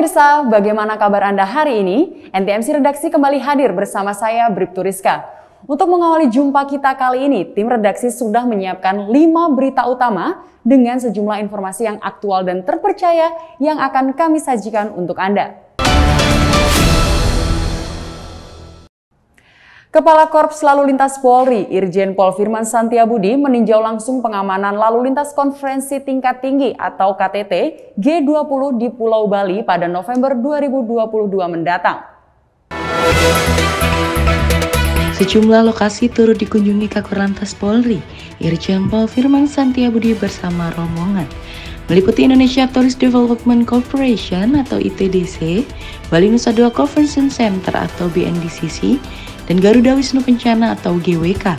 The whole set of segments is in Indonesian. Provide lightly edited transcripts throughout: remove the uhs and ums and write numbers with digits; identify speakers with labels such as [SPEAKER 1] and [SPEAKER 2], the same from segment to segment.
[SPEAKER 1] pemirsa, bagaimana kabar Anda hari ini? NTMC Redaksi kembali hadir bersama saya, Bribtu Rizka. Untuk mengawali jumpa kita kali ini, tim redaksi sudah menyiapkan 5 berita utama dengan sejumlah informasi yang aktual dan terpercaya yang akan kami sajikan untuk Anda. Kepala Korps Lalu Lintas Polri, Irjen Pol Firman Santiabudi meninjau langsung pengamanan lalu lintas konferensi tingkat tinggi atau KTT G20 di Pulau Bali pada November 2022 mendatang.
[SPEAKER 2] Sejumlah lokasi turut dikunjungi Kakor Polri, Irjen Pol Firman Santiabudi bersama rombongan. Meliputi Indonesia Tourist Development Corporation atau ITDC, Bali Nusa Dua Convention Center atau BNDCC, dan Garuda Wisnu Kencana atau GWK.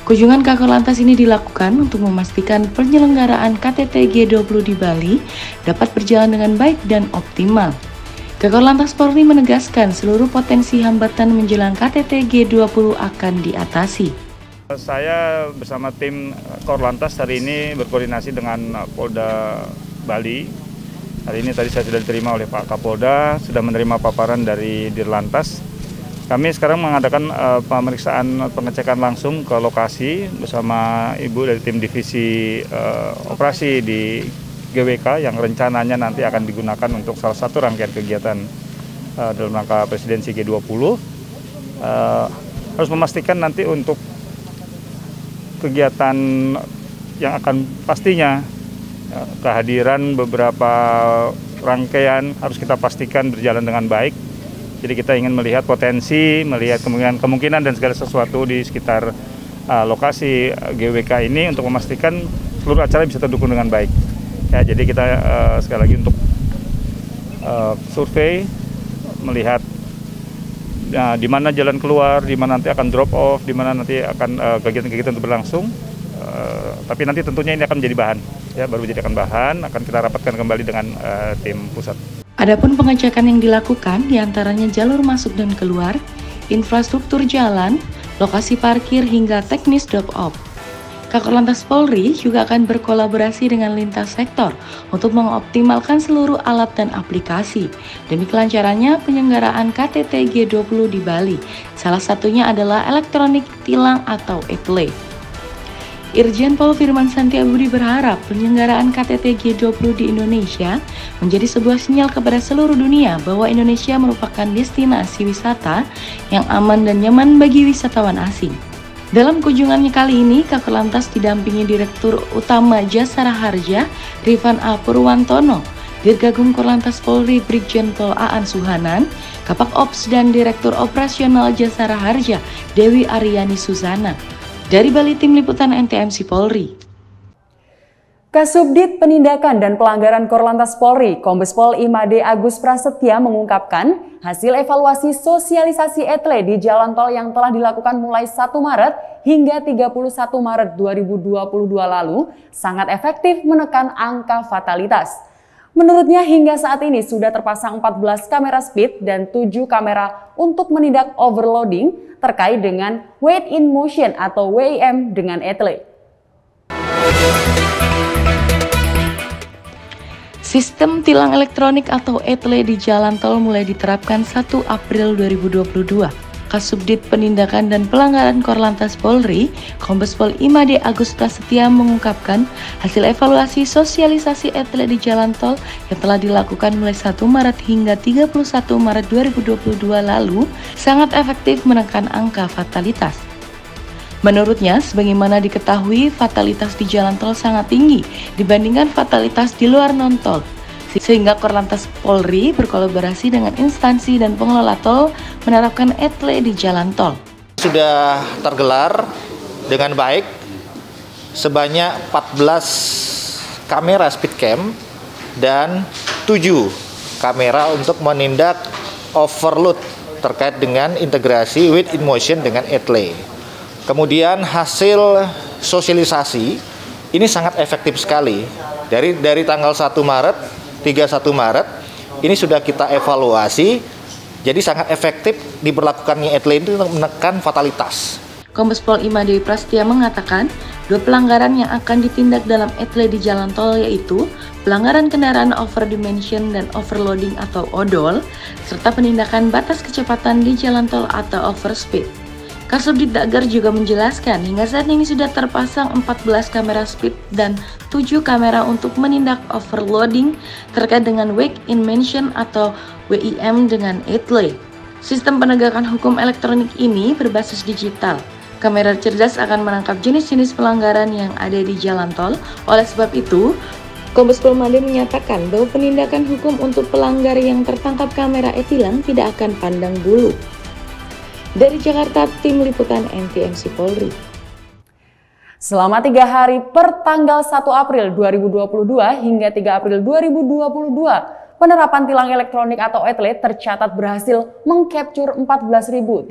[SPEAKER 2] Kunjungan Kakor Lantas ini dilakukan untuk memastikan penyelenggaraan KTT G20 di Bali dapat berjalan dengan baik dan optimal. Kakor Lantas Polri menegaskan seluruh potensi hambatan menjelang KTT G20 akan diatasi.
[SPEAKER 3] Saya bersama tim Korlantas hari ini berkoordinasi dengan Polda Bali. Hari ini tadi saya sudah diterima oleh Pak Kapolda, sudah menerima paparan dari Dirlantas. Kami sekarang mengadakan pemeriksaan pengecekan langsung ke lokasi bersama Ibu dari tim divisi operasi di GWK yang rencananya nanti akan digunakan untuk salah satu rangkaian kegiatan dalam rangka presidensi G20. Harus memastikan nanti untuk kegiatan yang akan pastinya kehadiran beberapa rangkaian harus kita pastikan berjalan dengan baik. Jadi kita ingin melihat potensi, melihat kemungkinan dan segala sesuatu di sekitar lokasi GWK ini untuk memastikan seluruh acara bisa terdukung dengan baik. Ya, jadi kita sekali lagi untuk survei, melihat di mana jalan keluar, di mana nanti akan drop off, di mana nanti akan kegiatan-kegiatan itu berlangsung. Tapi nanti tentunya ini akan menjadi bahan, ya, baru menjadikan bahan, akan kita rapatkan kembali dengan tim pusat.
[SPEAKER 2] Adapun pengecekan yang dilakukan diantaranya jalur masuk dan keluar, infrastruktur jalan, lokasi parkir hingga teknis drop-off. Kakor Lantas Polri juga akan berkolaborasi dengan lintas sektor untuk mengoptimalkan seluruh alat dan aplikasi demi kelancarannya penyelenggaraan KTT G20 di Bali. Salah satunya adalah elektronik tilang atau ETLE. Irjen Pol Firman Santiabudi berharap penyelenggaraan KTT G20 di Indonesia menjadi sebuah sinyal kepada seluruh dunia bahwa Indonesia merupakan destinasi wisata yang aman dan nyaman bagi wisatawan asing. Dalam kunjungannya kali ini, Kakor Lantas didampingi Direktur Utama Jasara Harja, Rifan A. Purwantono, Dirgakum Korlantas Polri Brigjen Pol Aan Suhanan, Kapak Ops dan Direktur Operasional Jasara Harja, Dewi Aryani Susana. Dari Bali, Tim Liputan NTMC Polri.
[SPEAKER 1] Kasubdit Penindakan dan Pelanggaran Korlantas Polri, Kombes Pol Imade Agus Prasetya mengungkapkan hasil evaluasi sosialisasi ETLE di jalan tol yang telah dilakukan mulai 1 Maret hingga 31 Maret 2022 lalu sangat efektif menekan angka fatalitas. Menurutnya hingga saat ini sudah terpasang 14 kamera speed dan 7 kamera untuk menindak overloading terkait dengan weight in motion atau WIM dengan ETLE.
[SPEAKER 2] Sistem tilang elektronik atau ETLE di jalan tol mulai diterapkan 1 April 2022. Kasubdit Penindakan dan Pelanggaran Korlantas Polri, Kombes Pol Imade Agus Prasetya mengungkapkan hasil evaluasi sosialisasi ETLE di jalan tol yang telah dilakukan mulai 1 Maret hingga 31 Maret 2022 lalu sangat efektif menekan angka fatalitas. Menurutnya, sebagaimana diketahui, fatalitas di jalan tol sangat tinggi dibandingkan fatalitas di luar non-tol. Sehingga Korlantas Polri berkolaborasi dengan instansi dan pengelola tol menerapkan ETLE di jalan tol.
[SPEAKER 4] Sudah tergelar dengan baik sebanyak 14 kamera speed cam dan 7 kamera untuk menindak overload terkait dengan integrasi weight in motion dengan ETLE. Kemudian hasil sosialisasi ini sangat efektif sekali. Dari tanggal 1 Maret, 31 Maret, ini sudah kita evaluasi, jadi sangat efektif diberlakukannya ETLE itu untuk menekan fatalitas.
[SPEAKER 2] Kombes Pol Imade Prasetya mengatakan, Dua pelanggaran yang akan ditindak dalam etle di jalan tol yaitu pelanggaran kendaraan over dimension dan overloading atau odol, serta penindakan batas kecepatan di jalan tol atau overspeed. Kasubdit Dagger juga menjelaskan hingga saat ini sudah terpasang 14 kamera speed dan 7 kamera untuk menindak overloading terkait dengan wake in mention atau WIM dengan etle. Sistem penegakan hukum elektronik ini berbasis digital. Kamera cerdas akan menangkap jenis-jenis pelanggaran yang ada di jalan tol. Oleh sebab itu, Kombes Pol Made menyatakan bahwa penindakan hukum untuk pelanggar yang tertangkap kamera e-tilang tidak akan pandang bulu. Dari Jakarta, Tim Liputan NTMC Polri.
[SPEAKER 1] Selama 3 hari per tanggal 1 April 2022 hingga 3 April 2022, penerapan tilang elektronik atau etle tercatat berhasil mengcapture 14.327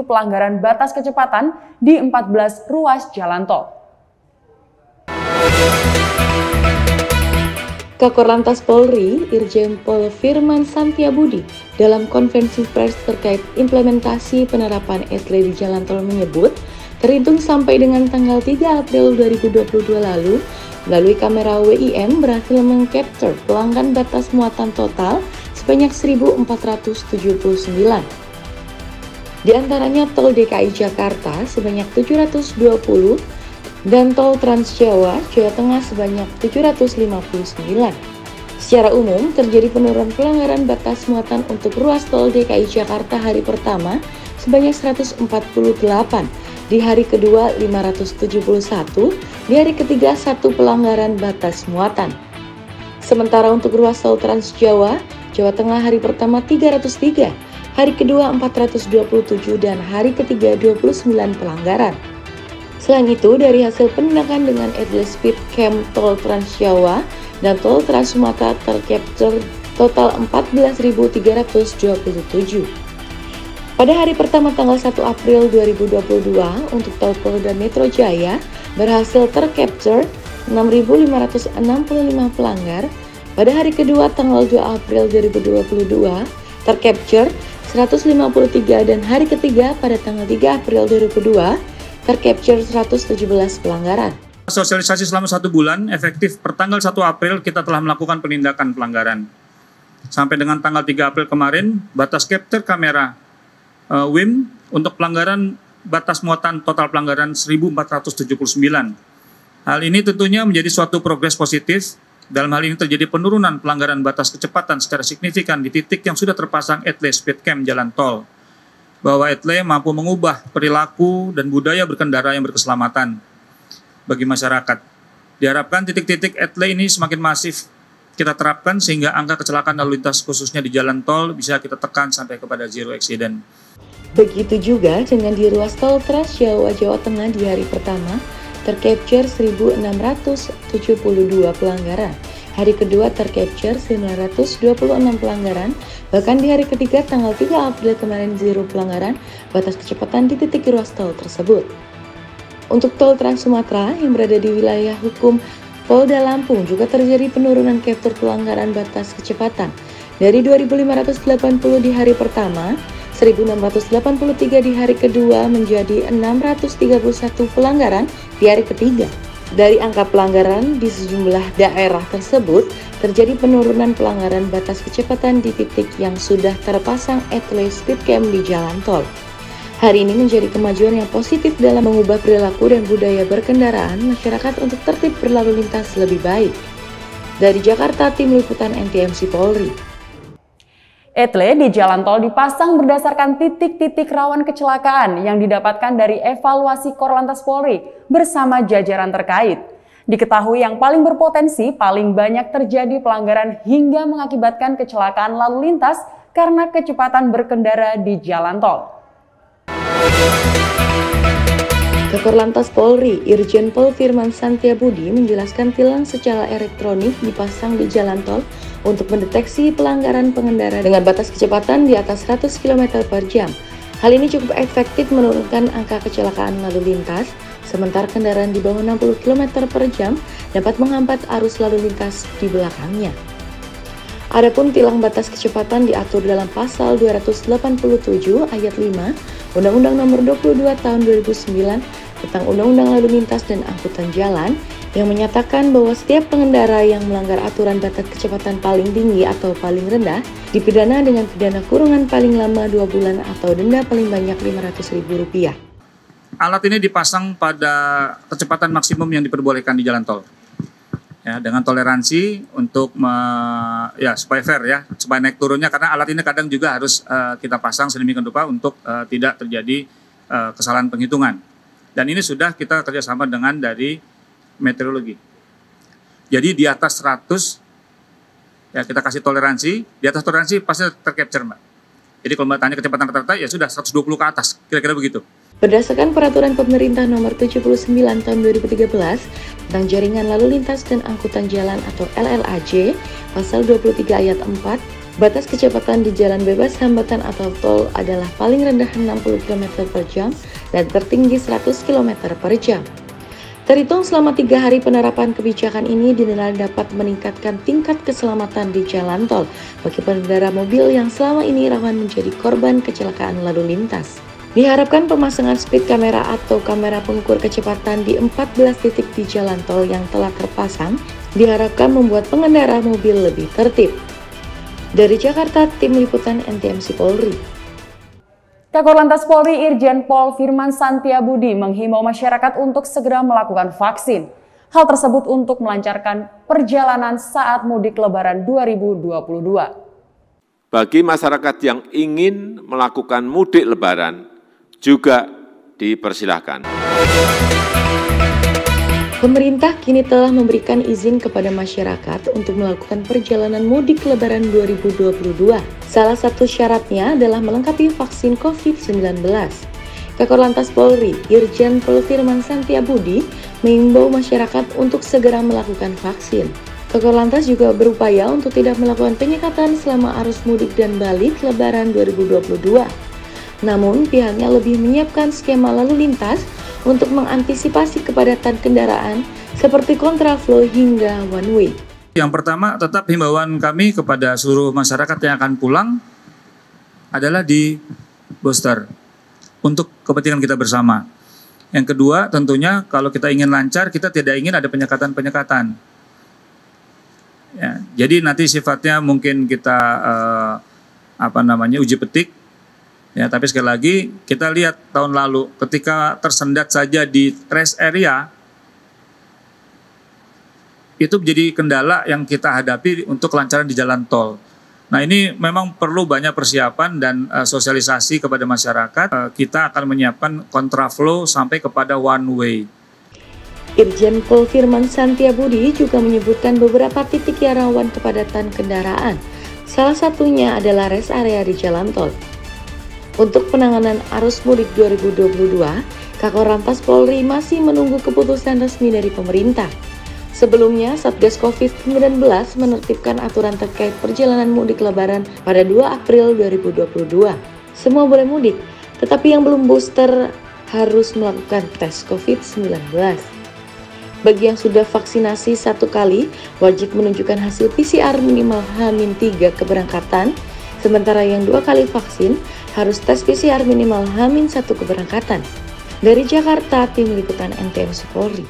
[SPEAKER 1] pelanggaran batas kecepatan di 14 ruas jalan tol.
[SPEAKER 2] Kakor-Lantas Polri, Irjen Pol Firman Santiabudi, dalam konferensi pers terkait implementasi penerapan etle di jalan tol menyebut, terhitung sampai dengan tanggal 3 April 2022 lalu, melalui kamera WIM berhasil mengcapture pelanggaran batas muatan total sebanyak 1.479. Di antaranya tol DKI Jakarta sebanyak 720 dan tol Trans Jawa, Jawa Tengah sebanyak 759. Secara umum, terjadi penurunan pelanggaran batas muatan untuk ruas tol DKI Jakarta hari pertama sebanyak 148, di hari kedua 571, di hari ketiga 1 pelanggaran batas muatan. Sementara untuk ruas tol Trans Jawa, Jawa Tengah hari pertama 303, hari kedua 427 dan hari ketiga 29 pelanggaran. Selain itu, dari hasil penindakan dengan etle speed cam tol Trans Jawa dan tol Trans Sumatera tercapture total 14.327. Pada hari pertama tanggal 1 April 2022 untuk tol Polda Metro Jaya berhasil tercapture 6.565 pelanggar. Pada hari kedua tanggal 2 April 2022 tercapture 153 dan hari ketiga pada tanggal 3 April 2022 tercapture 117 pelanggaran.
[SPEAKER 3] Sosialisasi selama 1 bulan, efektif per tanggal 1 April kita telah melakukan penindakan pelanggaran. Sampai dengan tanggal 3 April kemarin, batas capture kamera WIM untuk pelanggaran batas muatan total pelanggaran 1.479. Hal ini tentunya menjadi suatu progres positif. Dalam hal ini terjadi penurunan pelanggaran batas kecepatan secara signifikan di titik yang sudah terpasang etle speed cam jalan tol. Bahwa etle mampu mengubah perilaku dan budaya berkendara yang berkeselamatan bagi masyarakat. Diharapkan titik-titik etle ini semakin masif kita terapkan sehingga angka kecelakaan lalu lintas khususnya di jalan tol bisa kita tekan sampai kepada zero accident.
[SPEAKER 2] Begitu juga dengan di ruas tol Trans Jawa, Jawa Tengah di hari pertama tercapture 1.672 pelanggaran. Hari kedua tercapture 926 pelanggaran, bahkan di hari ketiga tanggal 3 April kemarin 0 pelanggaran batas kecepatan di titik ruas tol tersebut. Untuk tol Trans Sumatera yang berada di wilayah hukum Polda Lampung juga terjadi penurunan capture pelanggaran batas kecepatan dari 2.580 di hari pertama, 1.683 di hari kedua menjadi 631 pelanggaran di hari ketiga. Dari angka pelanggaran di sejumlah daerah tersebut, terjadi penurunan pelanggaran batas kecepatan di titik yang sudah terpasang etle speed cam di jalan tol. Hari ini menjadi kemajuan yang positif dalam mengubah perilaku dan budaya berkendaraan masyarakat untuk tertib berlalu lintas lebih baik. Dari Jakarta, Tim Liputan NTMC Polri.
[SPEAKER 1] Etle di jalan tol dipasang berdasarkan titik-titik rawan kecelakaan yang didapatkan dari evaluasi Korlantas Polri bersama jajaran terkait. Diketahui yang paling berpotensi paling banyak terjadi pelanggaran hingga mengakibatkan kecelakaan lalu lintas karena kecepatan berkendara di jalan tol.
[SPEAKER 2] Kakor-Lantas Polri, Irjen Pol Firman Santiabudi menjelaskan tilang secara elektronik dipasang di jalan tol untuk mendeteksi pelanggaran pengendara dengan batas kecepatan di atas 100 km per jam. Hal ini cukup efektif menurunkan angka kecelakaan lalu lintas, sementara kendaraan di bawah 60 km per jam dapat menghambat arus lalu lintas di belakangnya. Adapun tilang batas kecepatan diatur dalam pasal 287 ayat 5 Undang-Undang Nomor 22 Tahun 2009 tentang Undang-Undang Lalu Lintas dan Angkutan Jalan yang menyatakan bahwa setiap pengendara yang melanggar aturan batas kecepatan paling tinggi atau paling rendah dipidana dengan pidana kurungan paling lama 2 bulan atau denda paling banyak Rp500.000.
[SPEAKER 5] Alat ini dipasang pada kecepatan maksimum yang diperbolehkan di jalan tol. Ya, dengan toleransi untuk supaya fair ya, supaya naik turunnya, karena alat ini kadang juga harus kita pasang sedemikian rupa untuk tidak terjadi kesalahan penghitungan. Dan ini sudah kita kerjasama dengan dari meteorologi. Jadi di atas 100 ya kita kasih toleransi, di atas toleransi pasti tercapture, Mbak. Jadi kalau Mbak tanya kecepatan rata-rata ya sudah 120 ke atas, kira-kira begitu.
[SPEAKER 2] Berdasarkan Peraturan Pemerintah Nomor 79 Tahun 2013 tentang Jaringan Lalu Lintas dan Angkutan Jalan atau LLAJ, Pasal 23 Ayat 4, batas kecepatan di jalan bebas hambatan atau tol adalah paling rendah 60 km per jam dan tertinggi 100 km per jam. Terhitung selama 3 hari penerapan kebijakan ini dinilai dapat meningkatkan tingkat keselamatan di jalan tol bagi pengendara mobil yang selama ini rawan menjadi korban kecelakaan lalu lintas. Diharapkan pemasangan speed kamera atau kamera pengukur kecepatan di 14 titik di jalan tol yang telah terpasang diharapkan membuat pengendara mobil lebih tertib. Dari Jakarta, Tim Liputan NTMC Polri.
[SPEAKER 1] Kakor Lantas Polri Irjen Pol Firman Santiabudi menghimbau masyarakat untuk segera melakukan vaksin. Hal tersebut untuk melancarkan perjalanan saat mudik Lebaran 2022.
[SPEAKER 6] Bagi masyarakat yang ingin melakukan mudik Lebaran, juga dipersilahkan.
[SPEAKER 2] Pemerintah kini telah memberikan izin kepada masyarakat untuk melakukan perjalanan mudik Lebaran 2022. Salah satu syaratnya adalah melengkapi vaksin COVID-19. Kakor Lantas Polri, Irjen Pol Firman Santiabudi, mengimbau masyarakat untuk segera melakukan vaksin. Kakor Lantas juga berupaya untuk tidak melakukan penyekatan selama arus mudik dan balik Lebaran 2022. Namun, pihaknya lebih menyiapkan skema lalu lintas untuk mengantisipasi kepadatan kendaraan seperti kontraflow hingga one way.
[SPEAKER 5] Yang pertama, tetap himbauan kami kepada seluruh masyarakat yang akan pulang adalah di booster untuk kepentingan kita bersama. Yang kedua, tentunya kalau kita ingin lancar, kita tidak ingin ada penyekatan-penyekatan. Ya, jadi nanti sifatnya mungkin kita uji petik. Ya, tapi sekali lagi kita lihat tahun lalu ketika tersendat saja di rest area itu menjadi kendala yang kita hadapi untuk kelancaran di jalan tol. Nah, ini memang perlu banyak persiapan dan sosialisasi kepada masyarakat. Kita akan menyiapkan kontraflow sampai kepada one way.
[SPEAKER 2] Irjen Pol Firman Santiabudi juga menyebutkan beberapa titik yang rawan kepadatan kendaraan. Salah satunya adalah rest area di jalan tol. Untuk penanganan arus mudik 2022, Kakor Lantas Polri masih menunggu keputusan resmi dari pemerintah. Sebelumnya, Satgas COVID-19 menertibkan aturan terkait perjalanan mudik Lebaran pada 2 April 2022. Semua boleh mudik, tetapi yang belum booster harus melakukan tes COVID-19. Bagi yang sudah vaksinasi 1 kali, wajib menunjukkan hasil PCR minimal H-3 keberangkatan, sementara yang 2 kali vaksin harus tes PCR minimal H-1 keberangkatan. Dari Jakarta, Tim Liputan NTMC Polri.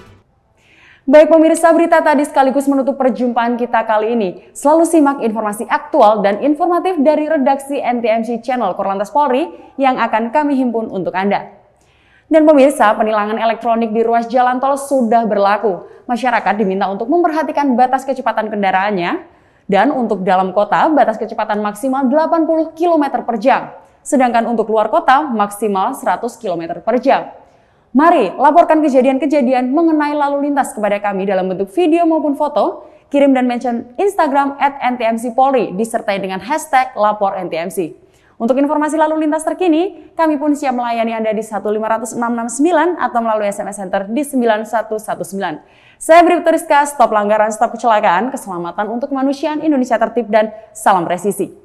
[SPEAKER 1] Baik pemirsa, berita tadi sekaligus menutup perjumpaan kita kali ini. Selalu simak informasi aktual dan informatif dari redaksi NTMC Channel Korlantas Polri yang akan kami himpun untuk Anda. Dan pemirsa, penilangan elektronik di ruas jalan tol sudah berlaku. Masyarakat diminta untuk memperhatikan batas kecepatan kendaraannya. Dan untuk dalam kota, batas kecepatan maksimal 80 km per jam. Sedangkan untuk luar kota maksimal 100 km per jam. Mari laporkan kejadian-kejadian mengenai lalu lintas kepada kami dalam bentuk video maupun foto, kirim dan mention Instagram @ntmcpolri disertai dengan hashtag #LaporNTMC. Untuk informasi lalu lintas terkini, kami pun siap melayani Anda di 1500669 atau melalui SMS Center di 9119. Saya Bribtu Rizka, stop pelanggaran, stop kecelakaan, keselamatan untuk kemanusiaan, Indonesia tertib dan salam presisi.